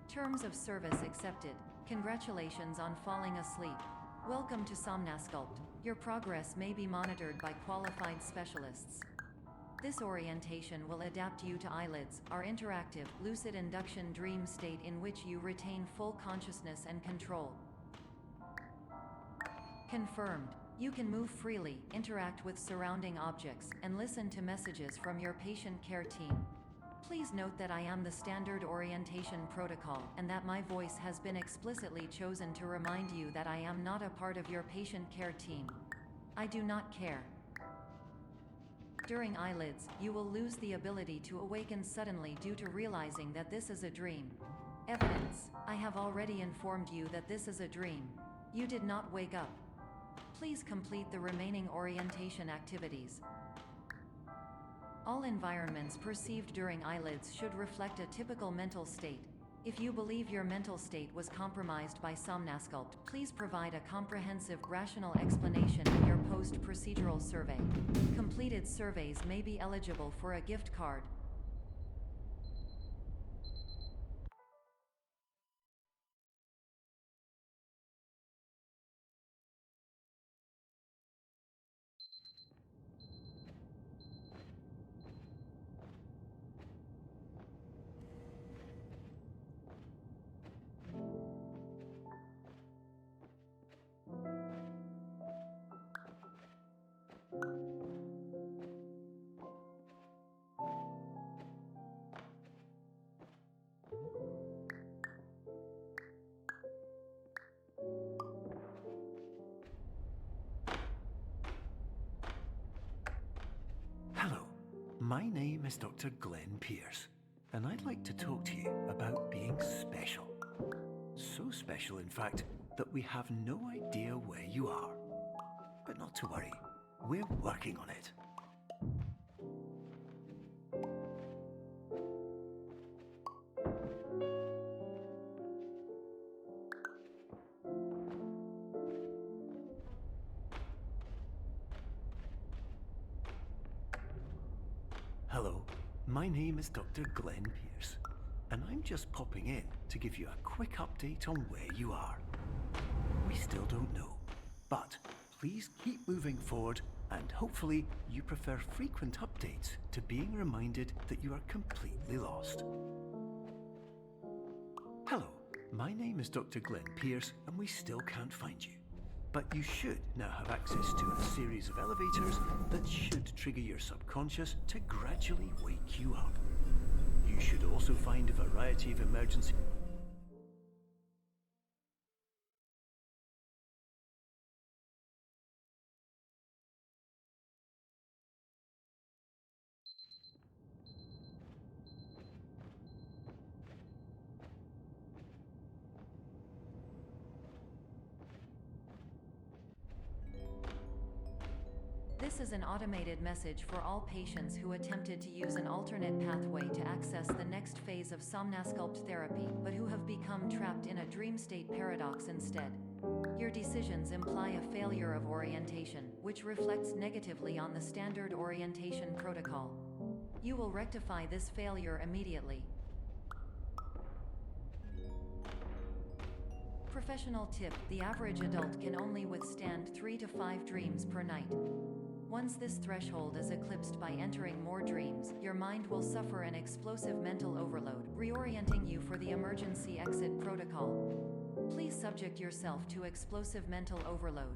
Terms of service accepted. Congratulations on falling asleep. Welcome to Somnasculpt. Your progress may be monitored by qualified specialists. This orientation will adapt you to eyelids, our interactive, lucid induction dream state in which you retain full consciousness and control. Confirmed. You can move freely, interact with surrounding objects, and listen to messages from your patient care team. Please note that I am the standard orientation protocol, and that my voice has been explicitly chosen to remind you that I am not a part of your patient care team. I do not care. During eyelids, you will lose the ability to awaken suddenly due to realizing that this is a dream. Evidence. I have already informed you that this is a dream. You did not wake up. Please complete the remaining orientation activities. All environments perceived during eyelids should reflect a typical mental state. If you believe your mental state was compromised by Somnasculpt, please provide a comprehensive, rational explanation in your post-procedural survey. Completed surveys may be eligible for a gift card. Hello, my name is Dr. Glenn Pierce, and I'd like to talk to you about being special. So special, in fact, that we have no idea where you are. But not to worry, we're working on it. Hello, my name is Dr. Glenn Pierce, and I'm just popping in to give you a quick update on where you are. We still don't know, but please keep moving forward, and hopefully you prefer frequent updates to being reminded that you are completely lost. Hello, my name is Dr. Glenn Pierce, and we still can't find you. But you should now have access to a series of elevators that should trigger your subconscious to gradually wake you up. You should also find a variety of emergency... This is an automated message for all patients who attempted to use an alternate pathway to access the next phase of Somnasculpt therapy, but who have become trapped in a dream state paradox instead. Your decisions imply a failure of orientation, which reflects negatively on the standard orientation protocol. You will rectify this failure immediately. Professional tip: the average adult can only withstand 3 to 5 dreams per night. Once this threshold is eclipsed by entering more dreams, your mind will suffer an explosive mental overload, reorienting you for the emergency exit protocol. Please subject yourself to explosive mental overload.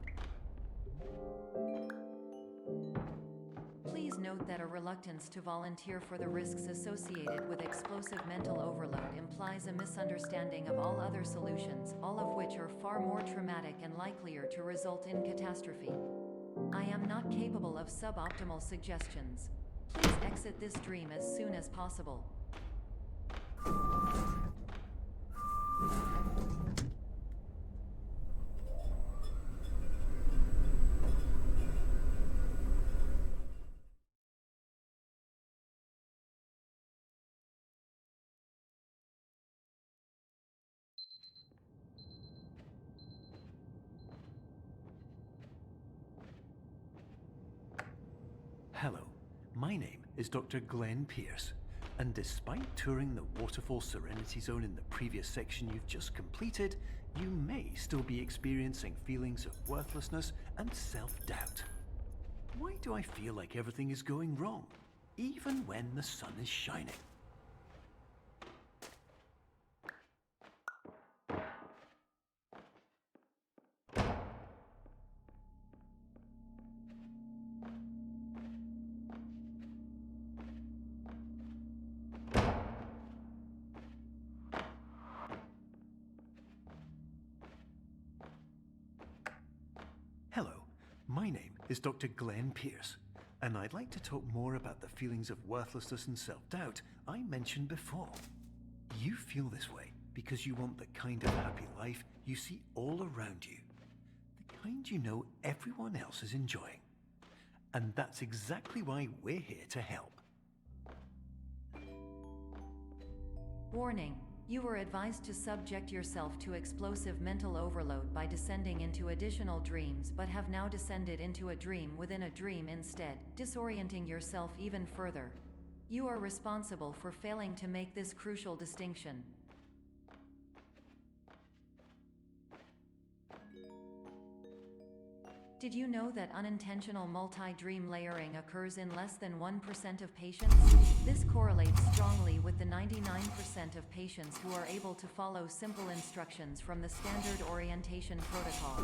Please note that a reluctance to volunteer for the risks associated with explosive mental overload implies a misunderstanding of all other solutions, all of which are far more traumatic and likelier to result in catastrophe. I am not capable of suboptimal suggestions. Please exit this dream as soon as possible. Hello, my name is Dr. Glenn Pierce, And despite touring the Waterfall Serenity Zone in the previous section you've just completed, you may still be experiencing feelings of worthlessness and self-doubt. Why do I feel like everything is going wrong, even when the sun is shining? Hello, my name is Dr. Glenn Pierce, and I'd like to talk more about the feelings of worthlessness and self-doubt I mentioned before. You feel this way because you want the kind of happy life you see all around you, the kind you know everyone else is enjoying. And that's exactly why we're here to help. Warning. You were advised to subject yourself to explosive mental overload by descending into additional dreams, but have now descended into a dream within a dream instead, disorienting yourself even further. You are responsible for failing to make this crucial distinction. Did you know that unintentional multi-dream layering occurs in less than 1% of patients? This correlates strongly with the 99% of patients who are able to follow simple instructions from the standard orientation protocol.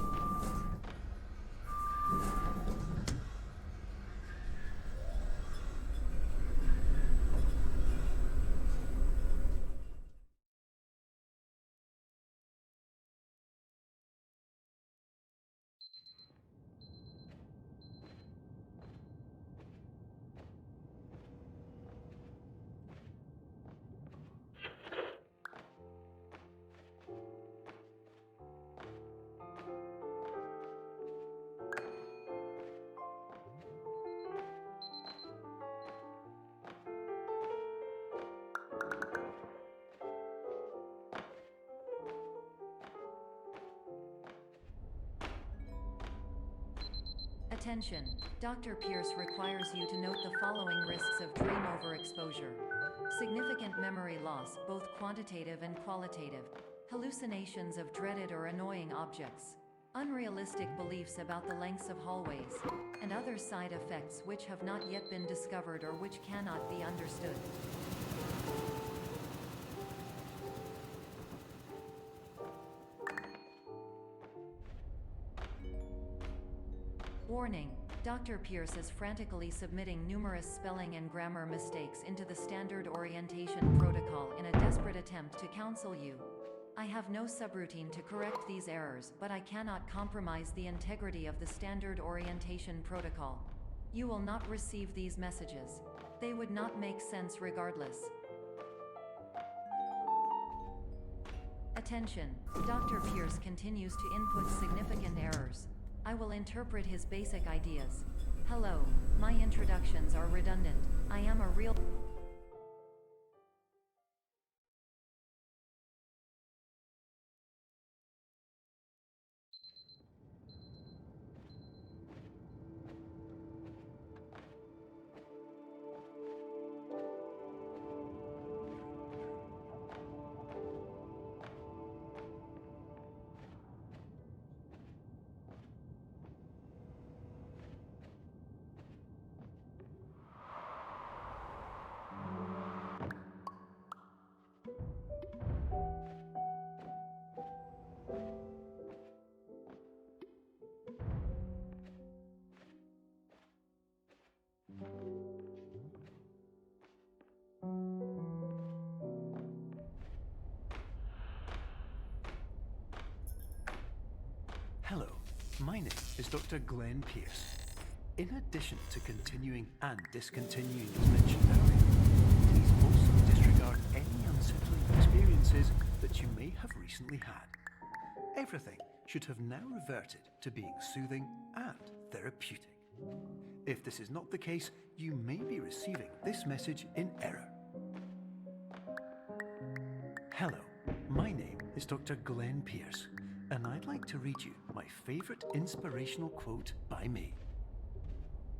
Attention! Dr. Pierce requires you to note the following risks of dream overexposure. Significant memory loss, both quantitative and qualitative. Hallucinations of dreaded or annoying objects. Unrealistic beliefs about the lengths of hallways. And other side effects which have not yet been discovered or which cannot be understood. Warning. Dr. Pierce is frantically submitting numerous spelling and grammar mistakes into the standard orientation protocol in a desperate attempt to counsel you. I have no subroutine to correct these errors, but I cannot compromise the integrity of the standard orientation protocol. You will not receive these messages. They would not make sense regardless. Attention! Dr. Pierce continues to input significant errors. I will interpret his basic ideas. Hello, my introductions are redundant. I am a real... Hello, my name is Dr. Glenn Pierce. In addition to continuing and discontinuing as mentioned earlier, please also disregard any unsettling experiences that you may have recently had. Everything should have now reverted to being soothing and therapeutic. If this is not the case, you may be receiving this message in error. Hello, my name is Dr. Glenn Pierce, and I'd like to read you my favorite inspirational quote by me.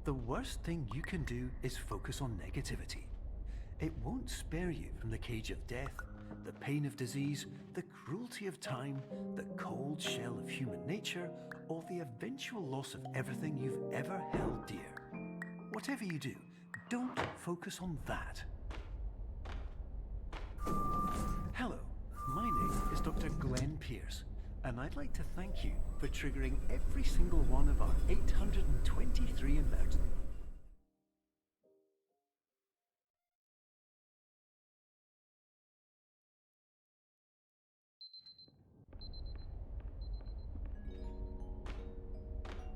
The worst thing you can do is focus on negativity. It won't spare you from the cage of death, the pain of disease, the cruelty of time, the cold shell of human nature, or the eventual loss of everything you've ever held dear. Whatever you do, don't focus on that. Hello, my name is Dr. Glenn Pierce, and I'd like to thank you for triggering every single one of our 823 emergencies.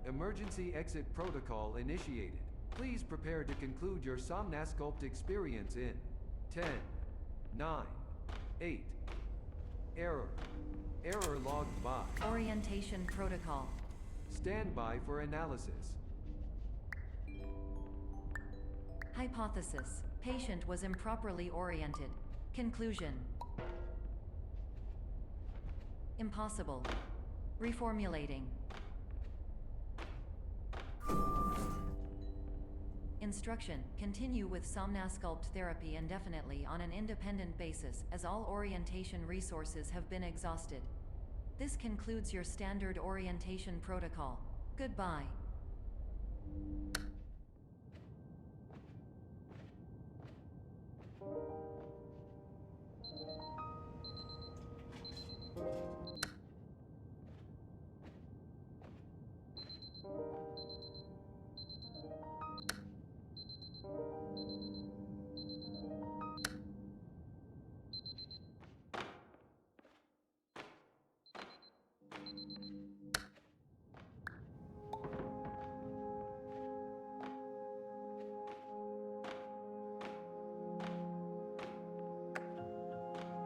Emergency exit protocol initiated. Please prepare to conclude your Somnasculpt experience in 10, 9, 8. Error. Error logged by. Orientation protocol. Stand by for analysis. Hypothesis. Patient was improperly oriented. Conclusion. Impossible. Reformulating. Instruction. Continue with Somnasculpt therapy indefinitely on an independent basis, as all orientation resources have been exhausted. This concludes your standard orientation protocol. Goodbye.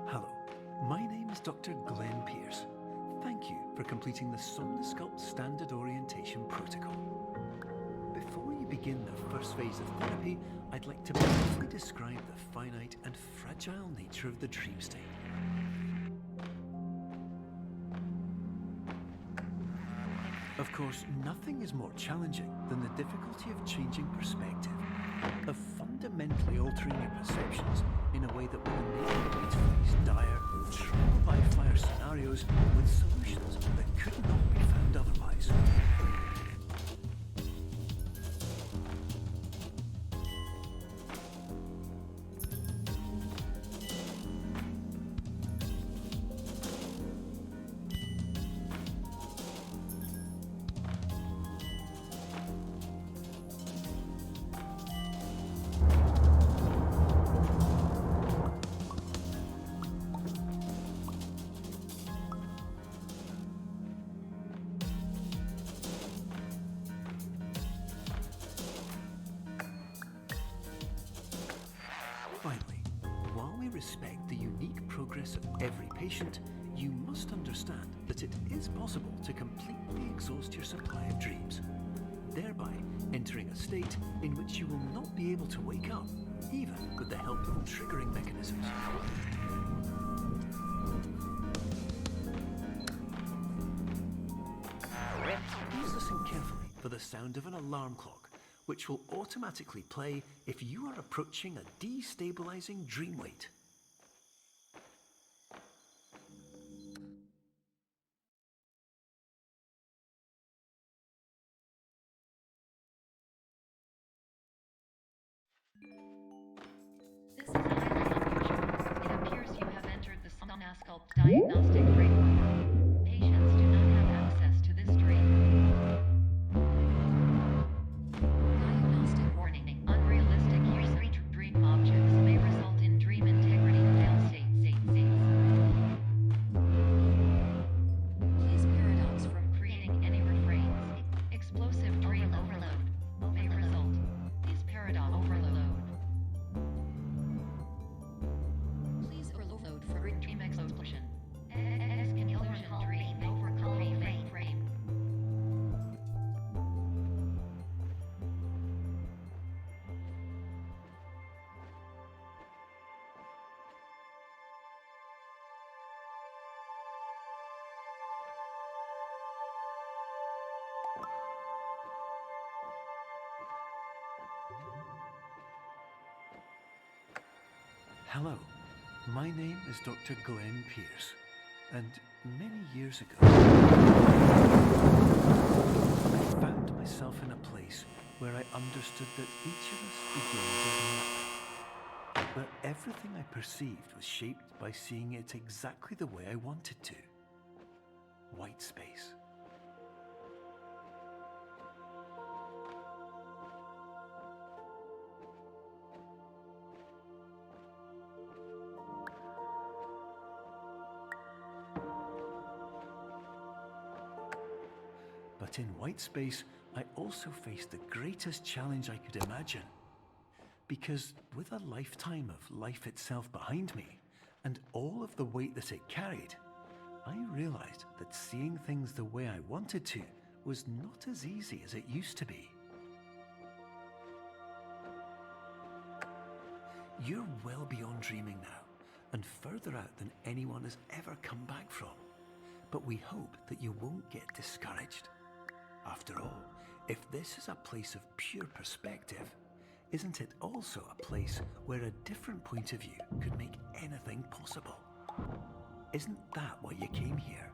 Hello, my name is Dr. Glenn Pierce. Thank you for completing the Somnasculpt Standard Orientation Protocol. Before you begin the first phase of therapy, I'd like to briefly describe the finite and fragile nature of the dream state. Of course, nothing is more challenging than the difficulty of changing perspective, of fundamentally altering your perceptions in a way that will enable you to face dire, trial-by-fire scenarios with solutions that could not be found otherwise. Finally, while we respect the unique progress of every patient, you must understand that it is possible to completely exhaust your supply of dreams, thereby entering a state in which you will not be able to wake up, even with the help of triggering mechanisms. Please listen carefully for the sound of an alarm clock, which will automatically play if you are approaching a destabilizing dream weight. This is highly unusual. It appears you have entered the Somnasculpt diagnostic framework. Patients do not have access to this dream. Diagnostic warning. Unrealistic use of dream objects may result in dream integrity fail-states. Please paradox from creating any refrains. Explosive dream overload may result. Please paradox overload. Please overload for dream explosion. Hello, my name is Dr. Glenn Pierce, and many years ago, I found myself in a place where I understood that each of us begins as nothing, where everything I perceived was shaped by seeing it exactly the way I wanted to. White space. But in white space, I also faced the greatest challenge I could imagine. Because with a lifetime of life itself behind me, and all of the weight that it carried, I realized that seeing things the way I wanted to was not as easy as it used to be. You're well beyond dreaming now, and further out than anyone has ever come back from. But we hope that you won't get discouraged. After all, if this is a place of pure perspective, isn't it also a place where a different point of view could make anything possible? Isn't that why you came here?